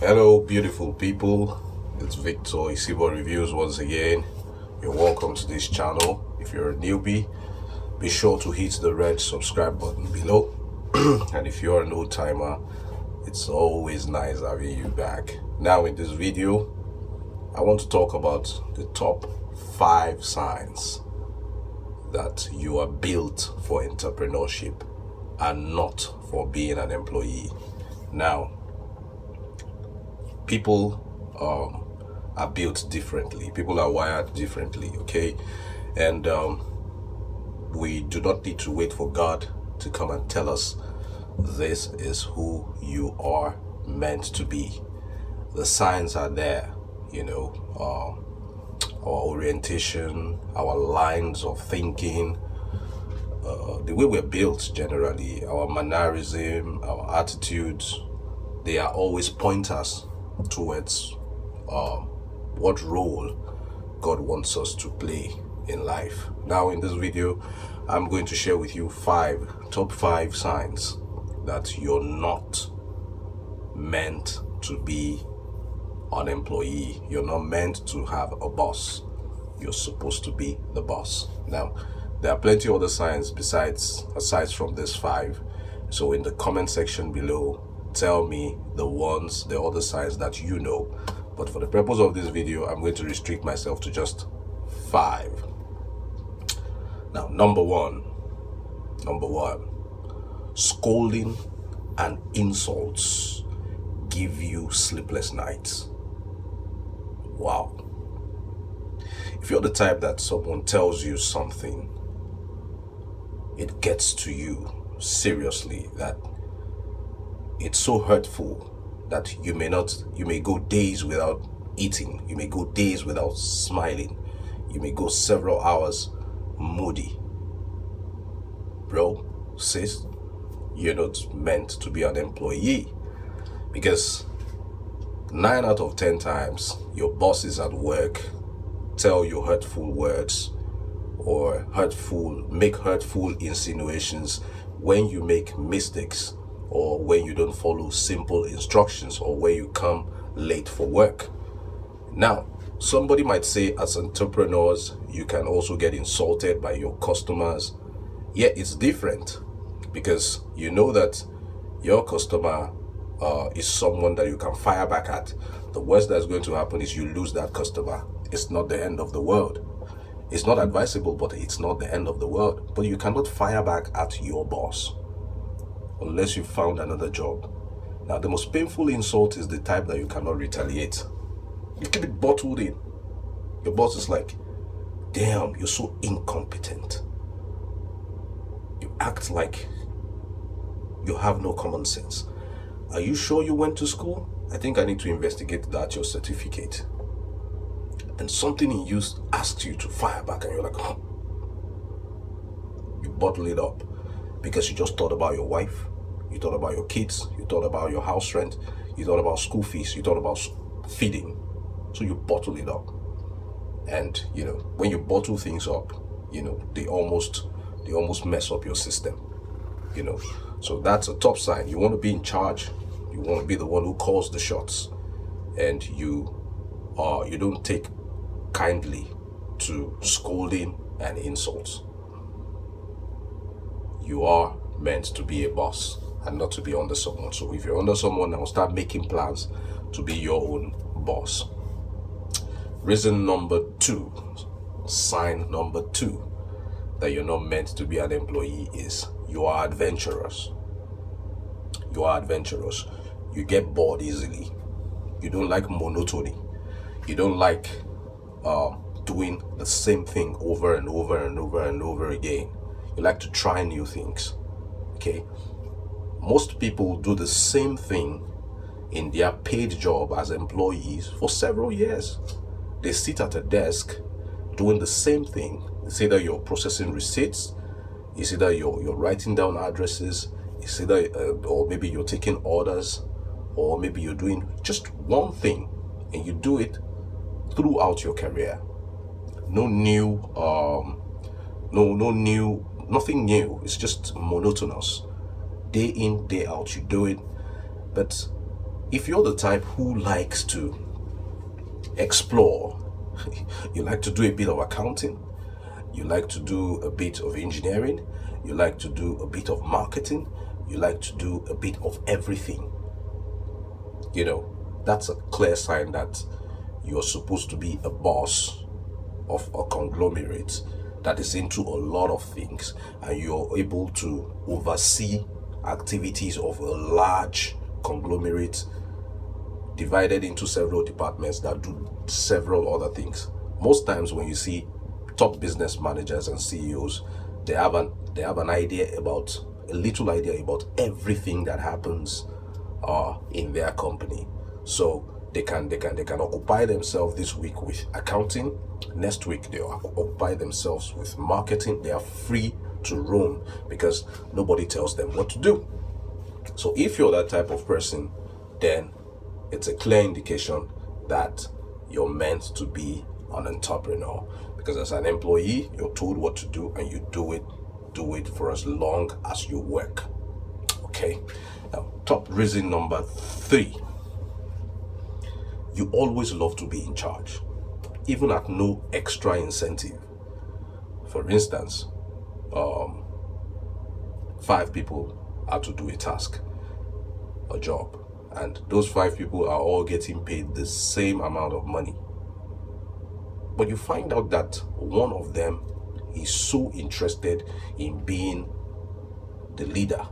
Hello, beautiful people. It's Victor Isibo Reviews once again. You're welcome to this channel. If you're a newbie, be sure to hit the red subscribe button below. And if you're an old timer, it's always nice having you back. Now, in this video, I want to talk about the top 5 signs that you are built for entrepreneurship and not for being an employee. Now, people are built differently. People are wired differently, okay? And we do not need to wait for God to come and tell us this is who you are meant to be. The signs are there, our orientation, our lines of thinking, the way we're built generally, our mannerism, our attitudes, they are always pointers towards what role God wants us to play in life. Now, in this video, I'm going to share with you top 5 signs that you're not meant to be an employee. You're not meant to have a boss. You're supposed to be the boss. Now, there are plenty of other signs aside from this 5. So in the comment section below, tell me the other signs that you know. But for the purpose of this video, I'm going to restrict myself to just 5. Now, number one, scolding and insults give you sleepless nights. Wow. If you're the type that someone tells you something, it gets to you seriously, that it's so hurtful that you may go days without eating, you may go days without smiling, you may go several hours moody. Bro, sis, you're not meant to be an employee, because 9 out of 10 times your bosses at work tell you hurtful words or make hurtful insinuations when you make mistakes, or when you don't follow simple instructions, or when you come late for work. Now, somebody might say, as entrepreneurs, you can also get insulted by your customers. Yeah, it's different, because you know that your customer is someone that you can fire back at. The worst that's going to happen is you lose that customer. It's not the end of the world. It's not advisable, but it's not the end of the world. But you cannot fire back at your boss unless you found another job. Now, the most painful insult is the type that you cannot retaliate. You keep it bottled in. Your boss is like, damn, you're so incompetent. You act like you have no common sense. Are you sure you went to school? I think I need to investigate that, your certificate. And something in you asks you to fire back, and you're like, oh. You bottle it up because you just thought about your wife, you thought about your kids, you thought about your house rent, you thought about school fees, you thought about feeding. So you bottle it up. And when you bottle things up, they almost mess up your system. So that's a top sign. You want to be in charge, you want to be the one who calls the shots, and you don't take kindly to scolding and insults. You are meant to be a boss and not to be under someone. So if you're under someone, now start making plans to be your own boss. Reason number 2, sign number 2 that you're not meant to be an employee is you are adventurous. You are adventurous. You get bored easily. You don't like monotony. You don't like doing the same thing over and over and over and over again. You like to try new things. Okay? Most people do the same thing in their paid job as employees for several years. They sit at a desk doing the same thing. It's either you're processing receipts, it's either you're writing down addresses, it's either or maybe you're taking orders, or maybe you're doing just one thing, and you do it throughout your career. Nothing new. It's just monotonous. Day in, day out, you do it. But If you're the type who likes to explore, you like to do a bit of accounting, you like to do a bit of engineering, you like to do a bit of marketing, you like to do a bit of everything, that's a clear sign that you're supposed to be a boss of a conglomerate that is into a lot of things, and you're able to oversee activities of a large conglomerate divided into several departments that do several other things. Most times when you see top business managers and CEOs, they have a little idea about everything that happens in their company. So they can occupy themselves this week with accounting, next week they occupy themselves with marketing. They are free to roam because nobody tells them what to do. So if you're that type of person, then it's a clear indication that you're meant to be an entrepreneur, because as an employee, you're told what to do and you do it for as long as you work. Okay. Now, top reason number 3, you always love to be in charge, even at no extra incentive. For instance, 5 people are to do a task, a job, and those 5 people are all getting paid the same amount of money. But you find out that one of them is so interested in being the leader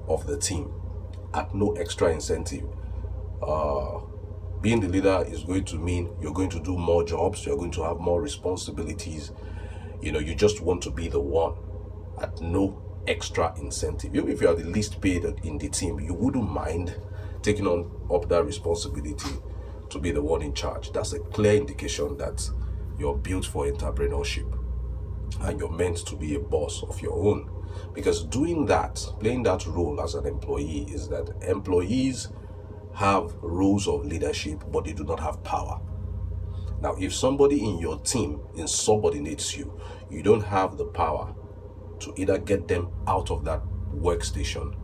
of the team at no extra incentive. Being the leader is going to mean you're going to do more jobs, you're going to have more responsibilities. You just want to be the one at no extra incentive. Even if you are the least paid in the team, you wouldn't mind taking up that responsibility to be the one in charge. That's a clear indication that you're built for entrepreneurship and you're meant to be a boss of your own. Because doing that, playing that role as an employee, is that employees have roles of leadership, but they do not have power. Now, if somebody in your team insubordinates you, you don't have the power to either get them out of that workstation,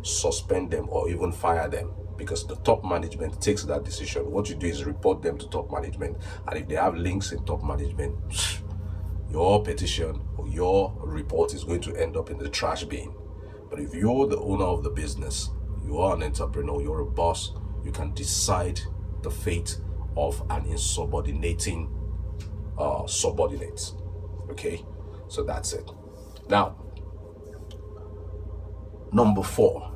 suspend them, or even fire them, because the top management takes that decision. What you do is report them to top management, and if they have links in top management, your petition or your report is going to end up in the trash bin. But if you're the owner of the business, you are an entrepreneur, you're a boss, you can decide the fate of an insubordinating subordinate. Okay, so that's it. Now, number 4,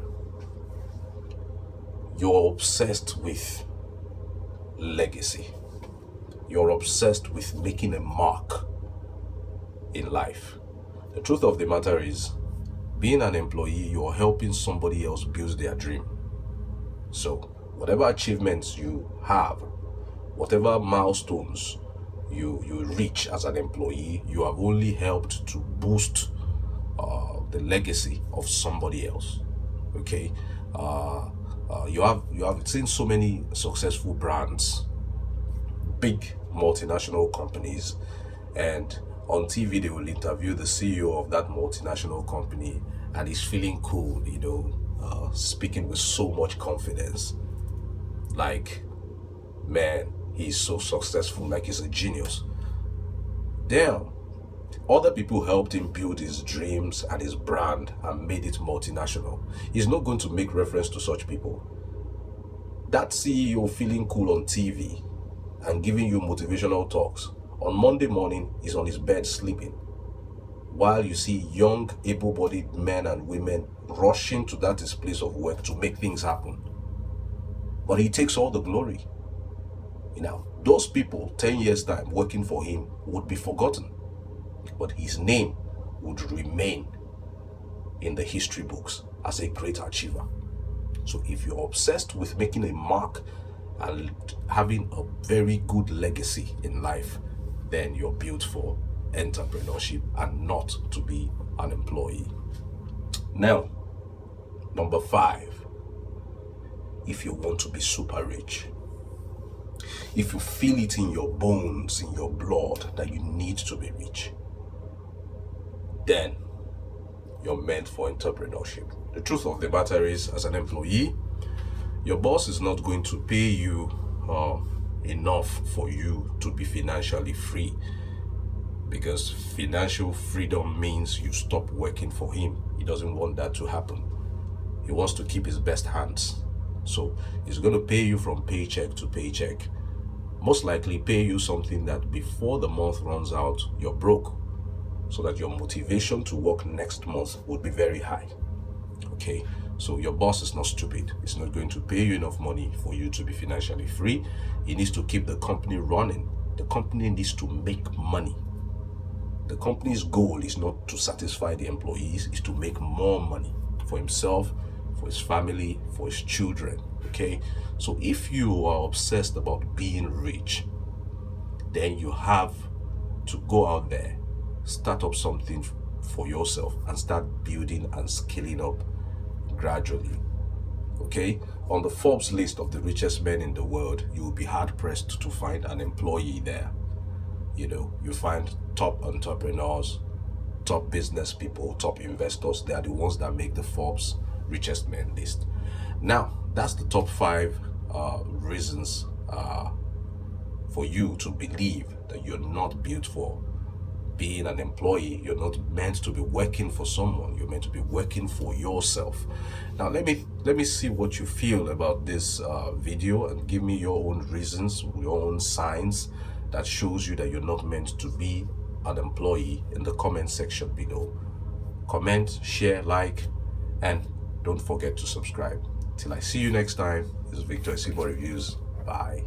you're obsessed with legacy. You're obsessed with making a mark in life. The truth of the matter is, being an employee, you're helping somebody else build their dream. So whatever achievements you have, whatever milestones you reach as an employee, you have only helped to boost the legacy of somebody else. Okay, you have seen so many successful brands, big multinational companies, and on TV they will interview the CEO of that multinational company, and he's feeling cool, speaking with so much confidence, like, man, he's so successful, like he's a genius. Damn, other people helped him build his dreams and his brand and made it multinational. He's not going to make reference to such people. That CEO feeling cool on TV and giving you motivational talks, on Monday morning is on his bed sleeping, while you see young, able-bodied men and women rushing to that his place of work to make things happen. But he takes all the glory. Those people 10 years time working for him would be forgotten, but his name would remain in the history books as a great achiever. So if you're obsessed with making a mark and having a very good legacy in life, then you're built for entrepreneurship and not to be an employee. Now, number 5, if you want to be super rich, if you feel it in your bones, in your blood, that you need to be rich, then you're meant for entrepreneurship. The truth of the matter is, as an employee, Your boss is not going to pay you enough for you to be financially free, because financial freedom means you stop working for him. He doesn't want that to happen. He wants to keep his best hands. So he's going to pay you from paycheck to paycheck. Most likely pay you something that before the month runs out, you're broke, so that your motivation to work next month would be very high. Okay, so your boss is not stupid. He's not going to pay you enough money for you to be financially free. He needs to keep the company running. The company needs to make money. The company's goal is not to satisfy the employees, it's to make more money for himself, for his family, for his children. Okay, so if you are obsessed about being rich, then you have to go out there, start up something for yourself, and start building and scaling up gradually. Okay, on the Forbes list of the richest men in the world, you will be hard pressed to find an employee there. You find top entrepreneurs, top business people, top investors. They are the ones that make the Forbes richest men list. Now, that's the top 5 reasons for you to believe that you're not built for being an employee. You're not meant to be working for someone. You're meant to be working for yourself. Now, let me see what you feel about this video, and give me your own reasons, your own signs that shows you that you're not meant to be an employee in the comment section below. Comment, share, like, and don't forget to subscribe. Till I see you next time, this is Victor Isibo Reviews. Bye.